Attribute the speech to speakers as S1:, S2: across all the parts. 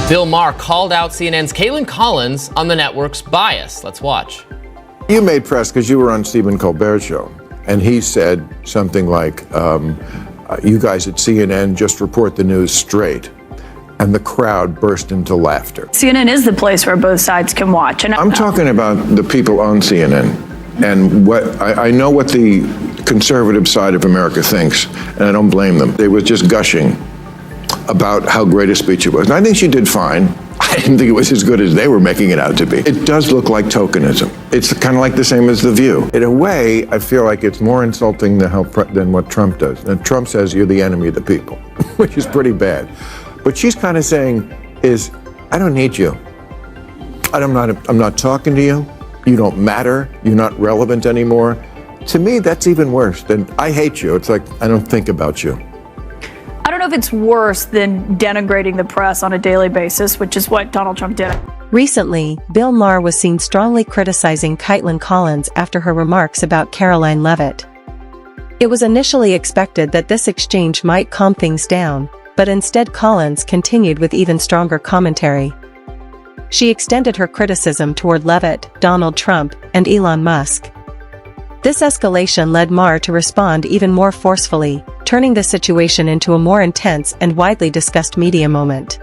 S1: Bill Maher called out CNN's Kaitlan Collins on the network's bias. Let's watch.
S2: You made press because you were on Stephen Colbert's show, and he said something like, you guys at CNN just report the news straight. And the crowd burst into laughter.
S3: CNN is the place where both sides can watch. And
S2: I'm talking about the people on CNN. And what I know what the conservative side of America thinks, and I don't blame them. They were just gushing about how great a speech it was. And I think she did fine. I didn't think it was as good as they were making it out to be. It does look like tokenism. It's kind of like the same as The View. In a way, I feel like it's more insulting than what Trump does. And Trump says you're the enemy of the people, which is pretty bad. What she's kind of saying is, I don't need you. I'm not talking to you. You don't matter. You're not relevant anymore. To me, that's even worse than I hate you. It's like, I don't think about you.
S3: I don't know if it's worse than denigrating the press on a daily basis, which is what Donald Trump did.
S4: Recently, Bill Maher was seen strongly criticizing Kaitlan Collins after her remarks about Karoline Leavitt. It was initially expected that this exchange might calm things down, but instead Collins continued with even stronger commentary. She extended her criticism toward Leavitt, Donald Trump, and Elon Musk. This escalation led Maher to respond even more forcefully, turning the situation into a more intense and widely discussed media moment.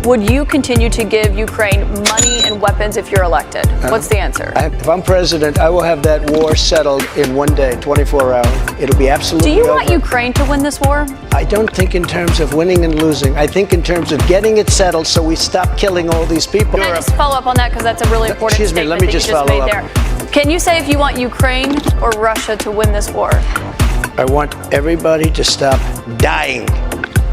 S3: Would you continue to give Ukraine money and weapons if you're elected? What's the answer?
S5: If I'm president, I will have that war settled in one day, 24 hours. It'll be absolutely over.
S3: Do you want Ukraine to win this war?
S5: I don't think in terms of winning and losing. I think in terms of getting it settled so we stop killing all these people.
S3: Can I just follow up on that because that's a really important statement
S5: let me
S3: that
S5: just
S3: you just
S5: follow
S3: made
S5: up.
S3: there. Can you say if you want Ukraine or Russia to win this war?
S5: I want everybody to stop dying.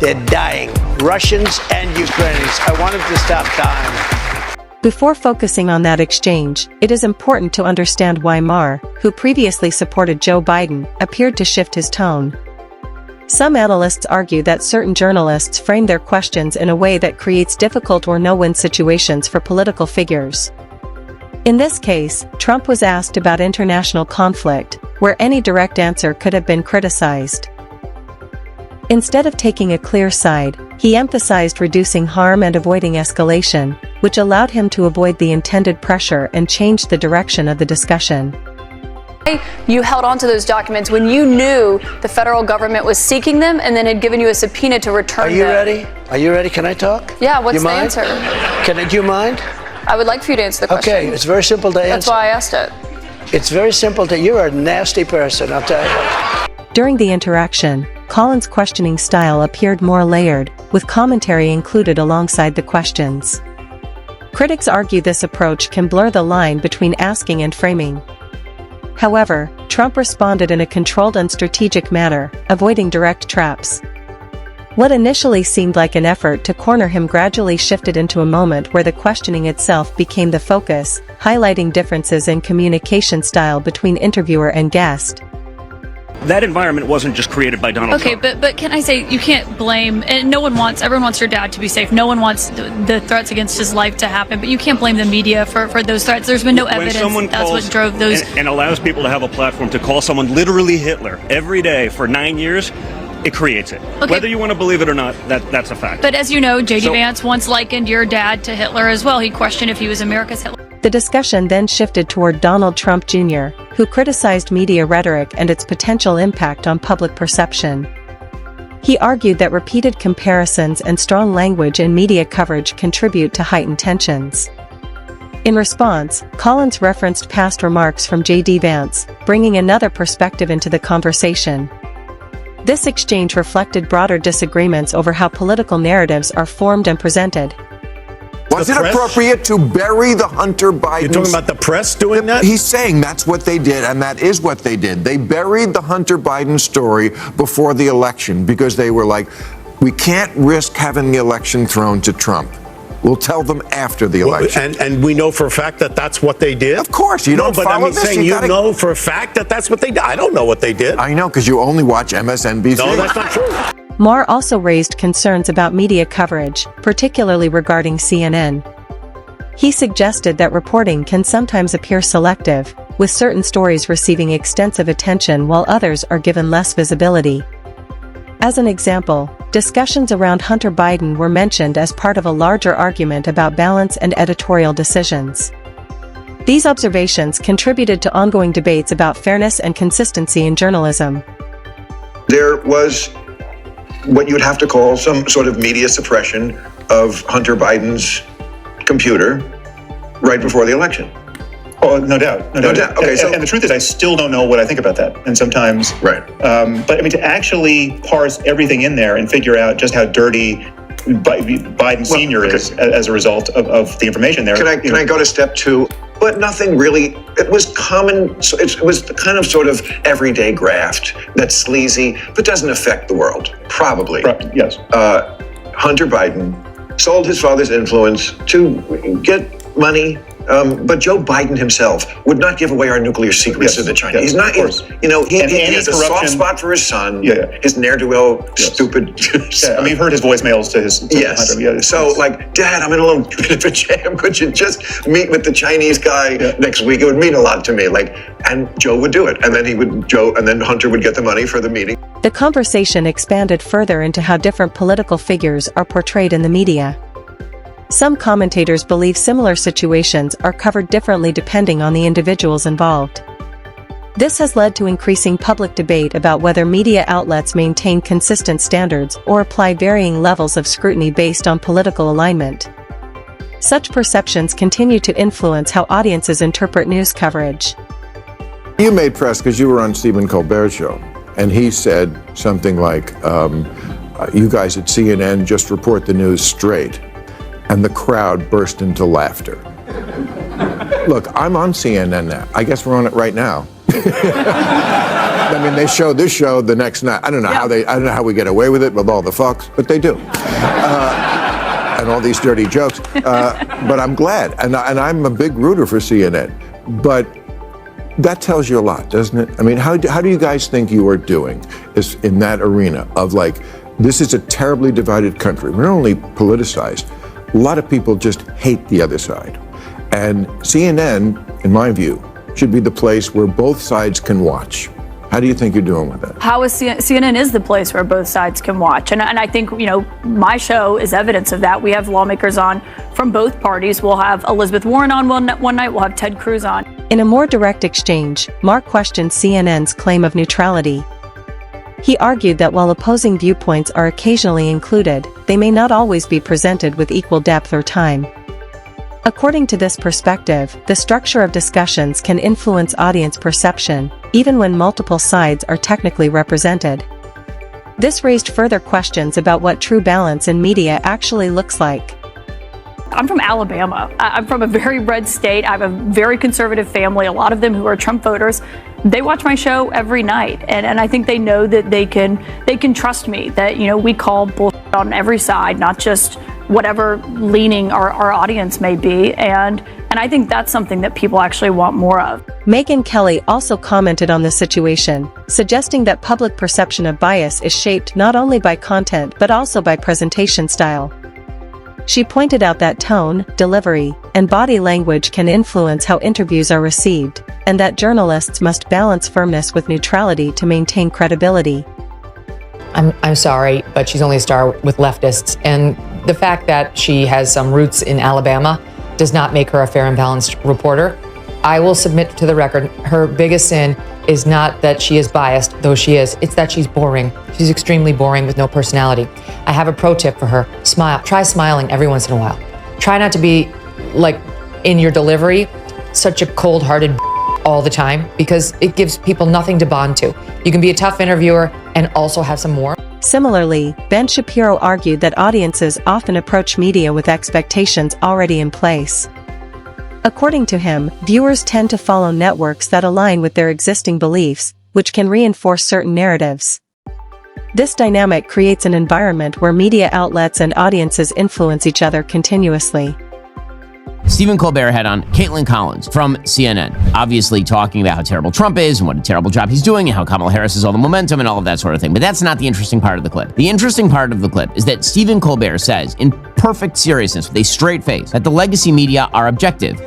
S5: They're dying. Russians and Ukrainians. I want them to stop dying.
S4: Before focusing on that exchange, it is important to understand why Maher, who previously supported Joe Biden, appeared to shift his tone. Some analysts argue that certain journalists frame their questions in a way that creates difficult or no-win situations for political figures. In this case, Trump was asked about international conflict, where any direct answer could have been criticized. Instead of taking a clear side, he emphasized reducing harm and avoiding escalation, which allowed him to avoid the intended pressure and change the direction of the discussion.
S3: You held on to those documents when you knew the federal government was seeking them and then had given you a subpoena to return them.
S5: Are you ready? Are you ready? Can I talk?
S3: Yeah, what's the
S5: mind?
S3: answer?
S5: Do you mind?
S3: I would like for you to answer the question.
S5: Okay, it's very simple to answer.
S3: That's why I asked it.
S5: It's very simple you're a nasty person, I'll tell you.
S4: During the interaction, Collins' questioning style appeared more layered, with commentary included alongside the questions. Critics argue this approach can blur the line between asking and framing. However, Trump responded in a controlled and strategic manner, avoiding direct traps. What initially seemed like an effort to corner him gradually shifted into a moment where the questioning itself became the focus, highlighting differences in communication style between interviewer and guest.
S6: That environment wasn't just created by Donald Trump.
S7: Okay, but can I say, you can't blame, and everyone wants your dad to be safe. No one wants the threats against his life to happen, but you can't blame the media for those threats. There's been no evidence that's what drove those.
S6: And allows people to have a platform to call someone literally Hitler every day for 9 years, it creates it. Okay. Whether you want to believe it or not, that's a fact.
S7: But as you know, J.D. Vance once likened your dad to Hitler as well. He questioned if he was America's Hitler.
S4: The discussion then shifted toward Donald Trump Jr., who criticized media rhetoric and its potential impact on public perception. He argued that repeated comparisons and strong language in media coverage contribute to heightened tensions. In response, Collins referenced past remarks from J.D. Vance, bringing another perspective into the conversation. This exchange reflected broader disagreements over how political narratives are formed and presented.
S2: Was it appropriate to bury the Hunter Biden?
S8: You're talking about the press doing that?
S2: He's saying that's what they did, and that is what they did. They buried the Hunter Biden story before the election because they were like, we can't risk having the election thrown to Trump. We'll tell them after the election.
S8: And we know for a fact that that's what they did?
S2: Of course. You don't follow this.
S8: Saying you know for a fact that that's what they did? I don't know what they did.
S2: I know, because you only watch MSNBC.
S8: No, that's not true.
S4: Maher also raised concerns about media coverage, particularly regarding CNN. He suggested that reporting can sometimes appear selective, with certain stories receiving extensive attention while others are given less visibility. As an example, discussions around Hunter Biden were mentioned as part of a larger argument about balance and editorial decisions. These observations contributed to ongoing debates about fairness and consistency in journalism.
S2: There was what you'd have to call some sort of media suppression of Hunter Biden's computer right before the election.
S9: Oh, no doubt. No doubt.
S2: Okay,
S9: and the truth is, I still don't know what I think about that. And sometimes,
S2: right.
S9: But I mean, to actually parse everything in there and figure out just how dirty Biden Sr. is as a result of the information there.
S2: Can I go to step two? But nothing really, it was common, it was the kind of sort of everyday graft that's sleazy, but doesn't affect the world, probably.
S9: Yes.
S2: Hunter Biden sold his father's influence to get money, but Joe Biden himself would not give away our nuclear secrets to the Chinese. He's not, he has a soft spot for his son, his ne'er-do-well, stupid.
S9: I mean, you've heard his voicemails to his Hunter.
S2: So, like, Dad, I'm in a little bit of a jam. Could you just meet with the Chinese guy next week? It would mean a lot to me. And Joe would do it, and then Hunter would get the money for the meeting.
S4: The conversation expanded further into how different political figures are portrayed in the media. Some commentators believe similar situations are covered differently depending on the individuals involved. This has led to increasing public debate about whether media outlets maintain consistent standards or apply varying levels of scrutiny based on political alignment. Such perceptions continue to influence how audiences interpret news coverage.
S2: You made press because you were on Stephen Colbert's show, and he said something like, you guys at CNN just report the news straight. And the crowd burst into laughter. Look, I'm on CNN now. I guess we're on it right now. I mean, they show this show the next night. I don't know how we get away with it with all the fucks, but they do. And all these dirty jokes. But I'm glad, and I'm a big rooter for CNN. But that tells you a lot, doesn't it? I mean, how do you guys think you are doing in that arena of this is a terribly divided country. We're not only politicized. A lot of people just hate the other side. And CNN, in my view, should be the place where both sides can watch. How do you think you're doing with that?
S3: CNN is the place where both sides can watch. And I think, my show is evidence of that. We have lawmakers on from both parties. We'll have Elizabeth Warren on one night. We'll have Ted Cruz on.
S4: In a more direct exchange, Maher questioned CNN's claim of neutrality. He argued that while opposing viewpoints are occasionally included, they may not always be presented with equal depth or time. According to this perspective, the structure of discussions can influence audience perception, even when multiple sides are technically represented. This raised further questions about what true balance in media actually looks like.
S3: I'm from Alabama. I'm from a very red state. I have a very conservative family, a lot of them who are Trump voters. They watch my show every night, and I think they know that they can trust me, that we call bullshit on every side, not just whatever leaning our audience may be, and I think that's something that people actually want more of.
S4: Megyn Kelly also commented on the situation, suggesting that public perception of bias is shaped not only by content but also by presentation style. She pointed out that tone, delivery, and body language can influence how interviews are received, and that journalists must balance firmness with neutrality to maintain credibility.
S10: I'm sorry, but she's only a star with leftists, and the fact that she has some roots in Alabama does not make her a fair and balanced reporter. I will submit to the record, her biggest sin is not that she is biased, though she is, it's that she's boring. She's extremely boring with no personality. I have a pro tip for her. Smile. Try smiling every once in a while. Try not to be, in your delivery, such a cold-hearted all the time, because it gives people nothing to bond to. You can be a tough interviewer and also have some warmth.
S4: Similarly, Ben Shapiro argued that audiences often approach media with expectations already in place. According to him, viewers tend to follow networks that align with their existing beliefs, which can reinforce certain narratives. This dynamic creates an environment where media outlets and audiences influence each other continuously.
S1: Stephen Colbert had on Kaitlan from CNN, obviously talking about how terrible Trump is and what a terrible job he's doing and how Kamala Harris has all the momentum and all of that sort of thing. But that's not the interesting part of the clip. The interesting part of the clip is that Stephen Colbert says, in perfect seriousness, with a straight face, that the legacy media are objective.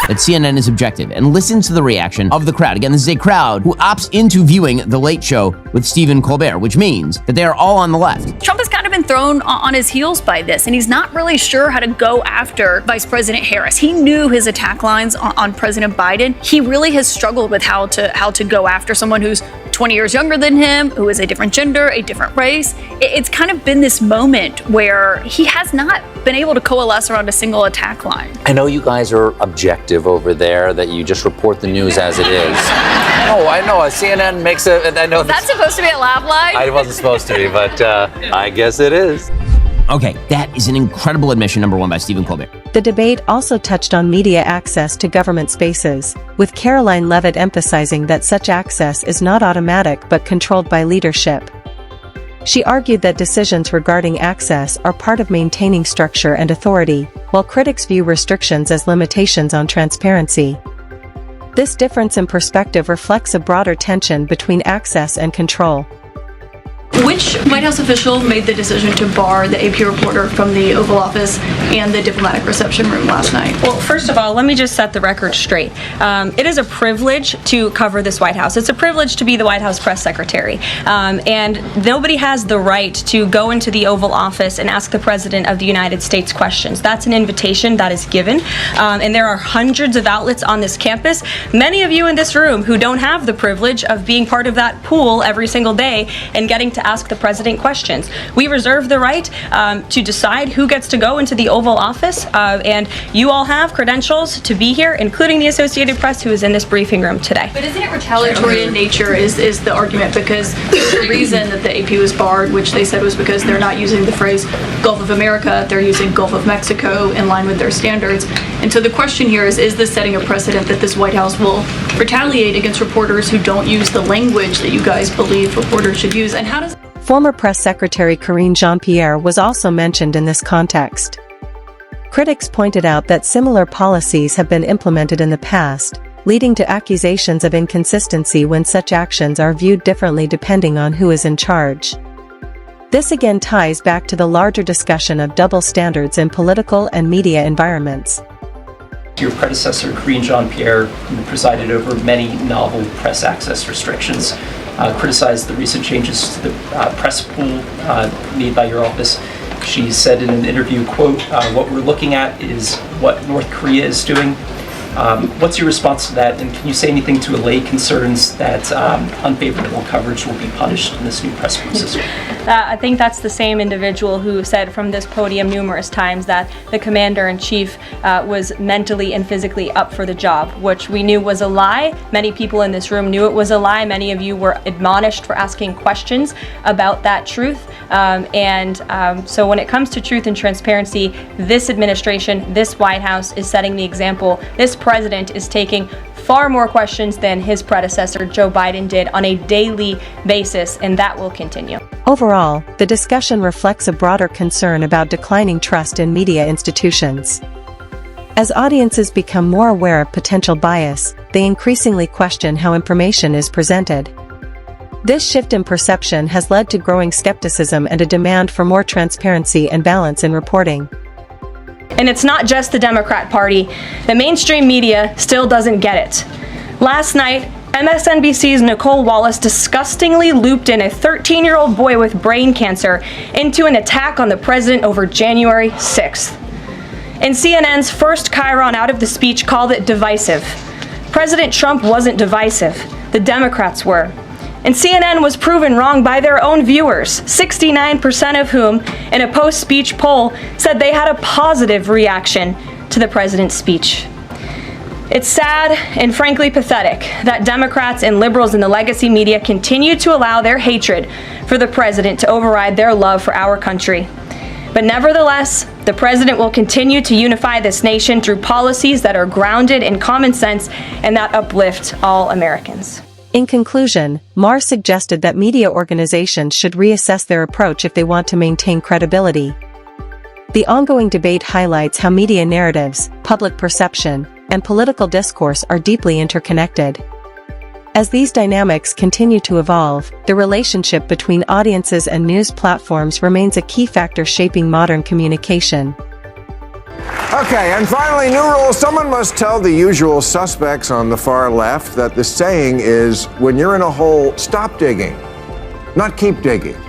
S1: that CNN is objective and listen to the reaction of the crowd. Again, this is a crowd who opts into viewing The Late Show with Stephen Colbert, which means that they are all on the left.
S3: Trump has kind of been thrown on his heels by this, and he's not really sure how to go after Vice President Harris. He knew his attack lines on President Biden. He really has struggled with how to go after someone who's 20 years younger than him, who is a different gender, a different race. It's kind of been this moment where he has not been able to coalesce around a single attack line.
S11: I know you guys are objective over there, that you just report the news as it is. No, I know. CNN makes a... I know
S3: Is that supposed to be a laugh line?
S11: I wasn't supposed to be, but I guess it is.
S1: Okay, that is an incredible admission, number one, by Stephen Colbert.
S4: The debate also touched on media access to government spaces, with Caroline Leavitt emphasizing that such access is not automatic but controlled by leadership. She argued that decisions regarding access are part of maintaining structure and authority, while critics view restrictions as limitations on transparency. This difference in perspective reflects a broader tension between access and control.
S3: Which White House official made the decision to bar the AP reporter from the Oval Office and the diplomatic reception room last night?
S12: Well, first of all, let me just set the record straight. It is a privilege to cover this White House. It's a privilege to be the White House press secretary. And nobody has the right to go into the Oval Office and ask the President of the United States questions. That's an invitation that is given. And there are hundreds of outlets on this campus, many of you in this room who don't have the privilege of being part of that pool every single day and getting to ask the President questions. We reserve the right to decide who gets to go into the Oval Office, and you all have credentials to be here, including the Associated Press, who is in this briefing room today.
S3: But isn't it retaliatory in nature is the argument, because the reason that the AP was barred, which they said was because they're not using the phrase Gulf of America, they're using Gulf of Mexico in line with their standards. And so the question here is this setting a precedent that this White House will retaliate against reporters who don't use the language that you guys believe reporters should use? And how does...
S4: Former Press Secretary Karine Jean-Pierre was also mentioned in this context. Critics pointed out that similar policies have been implemented in the past, leading to accusations of inconsistency when such actions are viewed differently depending on who is in charge. This again ties back to the larger discussion of double standards in political and media environments.
S13: Your predecessor, Karine Jean-Pierre, who presided over many novel press access restrictions, criticized the recent changes to the press pool made by your office. She said in an interview, quote, "What we're looking at is what North Korea is doing." What's your response to that, and can you say anything to allay concerns that unfavorable coverage will be punished in this new press pool system?
S12: I think that's the same individual who said from this podium numerous times that the commander-in-chief was mentally and physically up for the job, which we knew was a lie. Many people in this room knew it was a lie. Many of you were admonished for asking questions about that truth. So when it comes to truth and transparency, this administration, this White House is setting the example. This president is taking far more questions than his predecessor, Joe Biden, did on a daily basis, and that will continue.
S4: Overall, the discussion reflects a broader concern about declining trust in media institutions. As audiences become more aware of potential bias, they increasingly question how information is presented. This shift in perception has led to growing skepticism and a demand for more transparency and balance in reporting.
S12: And it's not just the Democrat Party. The mainstream media still doesn't get it. Last night, MSNBC's Nicole Wallace disgustingly looped in a 13-year-old boy with brain cancer into an attack on the president over January 6th. And CNN's first chyron out of the speech called it divisive. President Trump wasn't divisive. The Democrats were. And CNN was proven wrong by their own viewers, 69% of whom, in a post-speech poll, said they had a positive reaction to the president's speech. It's sad and frankly pathetic that Democrats and liberals in the legacy media continue to allow their hatred for the president to override their love for our country. But nevertheless, the president will continue to unify this nation through policies that are grounded in common sense and that uplift all Americans.
S4: In conclusion, Maher suggested that media organizations should reassess their approach if they want to maintain credibility. The ongoing debate highlights how media narratives, public perception, and political discourse are deeply interconnected. As these dynamics continue to evolve, the relationship between audiences and news platforms remains a key factor shaping modern communication.
S2: Okay, and finally, new rule. Someone must tell the usual suspects on the far left that the saying is, when you're in a hole, stop digging, not keep digging.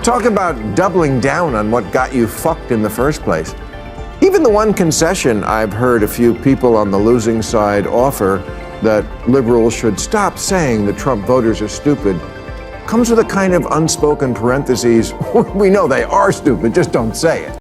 S2: Talk about doubling down on what got you fucked in the first place. Even the one concession I've heard a few people on the losing side offer, that liberals should stop saying the Trump voters are stupid, comes with a kind of unspoken parentheses. We know they are stupid, just don't say it.